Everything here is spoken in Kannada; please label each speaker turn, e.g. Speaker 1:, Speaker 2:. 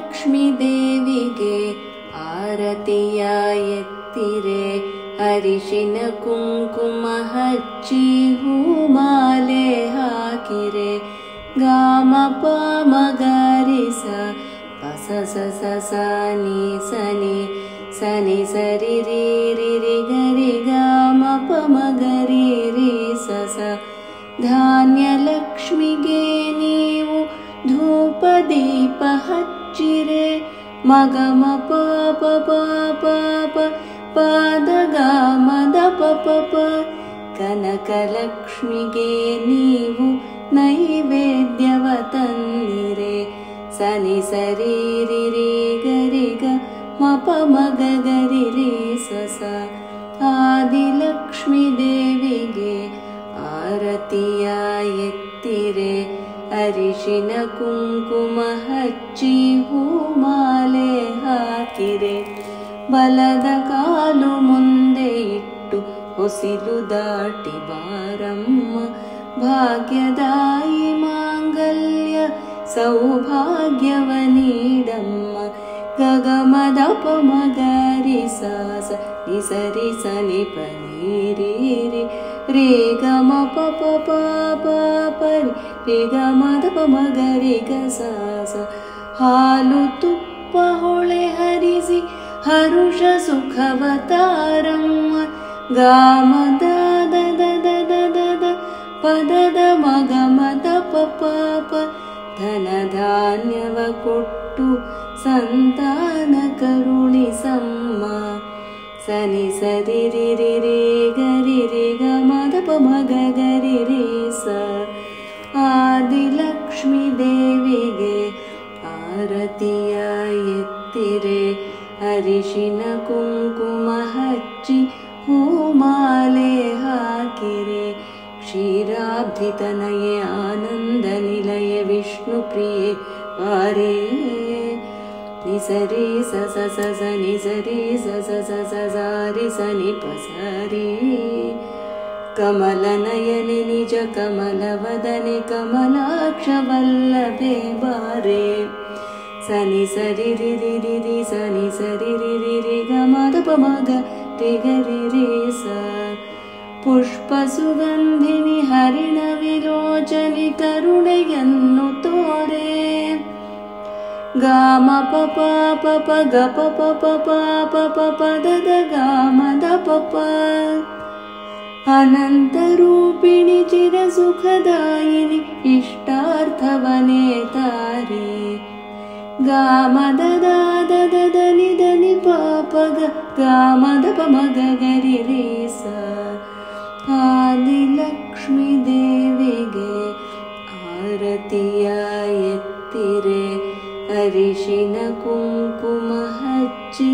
Speaker 1: ಆದಿಲಕ್ಷ್ಮೀ ದೇವಿಗೆ ಆರತಿಯ ಎತ್ತಿರೆ, ಅರಿಶಿನ ಕುಂಕುಮ ಹಚ್ಚಿ ಹೂಮಾಲೆ ಹಾಕಿರೆ, ಗಾಮ ಪಾಮ ಗಾರಿಸ ಪಸ ಸ ಸ ನಿ ಸನಿ ಸನಿ ಸರಿ ರಿ ರಿ ರಿ ಗರಿ ಗಾಮ ಪಮ ಗರಿ ರಿ ಸ ಸ. ಧಾನ್ಯ ಲಕ್ಷ್ಮಿಗೆ ನೀವು ಧೂಪ ದೀಪ ಹಚ್ಚಿರೆ, ಮಗಮ ಪಾಪ ಪಾಪ ಪಾದ ಗಾಮದ ಪಪ. ಕನಕಲಕ್ಷ್ಮಿಗೆ ನೀವು ನೈವೇದ್ಯವ ತಂದಿರೆ, ಸನಿ ಸರಿ ರಿ ರಿ ಗರಿ ಗ ಮಪ ಮಗ ಗರಿ ರಿ ಸ ಸ. ಆದಿಲಕ್ಷ್ಮೀ ದೇವಿಗೆ ಆರತಿಯ ಎತ್ತಿರೆ, ಅರಿಶಿನ ಕುಂಕುಮ ಹಚ್ಚಿ ಹೂಮಾಲೆ ಹಾಕಿರೆ, ಬಲದ ಕಾಲು ಮುಂದೆ ಇಟ್ಟು ಹೊಸಿಲು ದಾಟಿ ಬಾರಮ್ಮ, ಭಾಗ್ಯದಾಯಿ ಮಾಂಗಲ್ಯ ಸೌಭಾಗ್ಯವ ನೀಡಮ್ಮ. ಗಗಮದ ಪಮಗರಿ ಸಾಸ ನಿಸರಿ ಸನಿ ಪನಿ ರೇ ಗಮ ಪಪ ಪಾಪ ಪರಿ ರೇ ಗಮದ ಪಮಗರಿ ಗಸಾಸ. ಹಾಲು ತುಪ್ಪ ಹೊಳೆ ಹರಿಸಿ ಹರುಷ ಸುಖವತಾರಮ್ಮ, ಗಾಮದ ದದ ದದ ದದ ಪದದ ಮಗಮದ ಪಪಾಪ. ಧನ ಧಾನ್ಯವ ಕೊಟ್ಟು ಸಂತಾನ ಕರುಣಿಸಮ್ಮ, ಸನಿ ಸರಿ ರಿ ರಿ ರಿ ಗರಿ ರಿ ಗಮದ ಪಮಗ ಗರಿ ರಿ ಸ. ಆದಿಲಕ್ಷ್ಮೀ ದೇವಿಗೆ ಆರತಿಯ ಎತ್ತಿರೆ, ಅರಿಶಿನ ಕುಂಕುಮ ಹಚ್ಚಿ ಹೂಮಾಲೆ ಹಾಕಿರೆ, ಕ್ಷೀರಾಬ್ಧಿತನಯೇ ಆನಂದ ನಿಲಯ ವಿಷ್ಣು ಪ್ರಿಯೆ ವಾರೇ. ನಿಸರಿ ಸ ಸ ಸ ಸ ನಿಸರಿ ಸ ಸ ಸ ಸ ಸಾರಿ ಸನಿ ಪಸರಿ. ಕಮಲ ನಯನೆ ನಿಜ ಕಮಲ ವದನೆ, ಕಮಲಾಕ್ಷ ವಲ್ಲಭೆ ಬಾರೆ, ಸನಿ ಸರಿ ರಿ ರಿ ರಿ ರಿ ಸನಿ ಸರಿ ರಿ ರಿ ರಿ ಗಮದ ಪಮಗ ರಿ ಗರಿ ರಿ ಸ. ಪುಷ್ಪ ಸುಗಂಧಿನಿ ಹರಿಣ ವಿಲೋಚನಿ ಕರುಣೆಯನ್ನು ತೋರೆ, ಗಾಮ ಪಪ ಪಪ ಗ ಪಪ ಪಪ ಪದದ ಗಾಮದ ಪಪ. ಅನಂತ ರೂಪಿಣಿ ಚಿರ ಸುಖದಾಯಿನಿ ಇಷ್ಟಾರ್ಥವನೇ ತಾರೆ, ಗಾಮದ ದಾದ ದನಿ ದನಿ ಪಾಪ ಗಾಮದ ಪಮಗ ಗರಿ ರಿ ಸ. ಆದಿಲಕ್ಷ್ಮೀ ದೇವಿಗೆ ಆರತಿಯ ಎತ್ತಿರೆ, ಅರಿಶಿನ ಕುಂಕುಮ ಹಚ್ಚಿ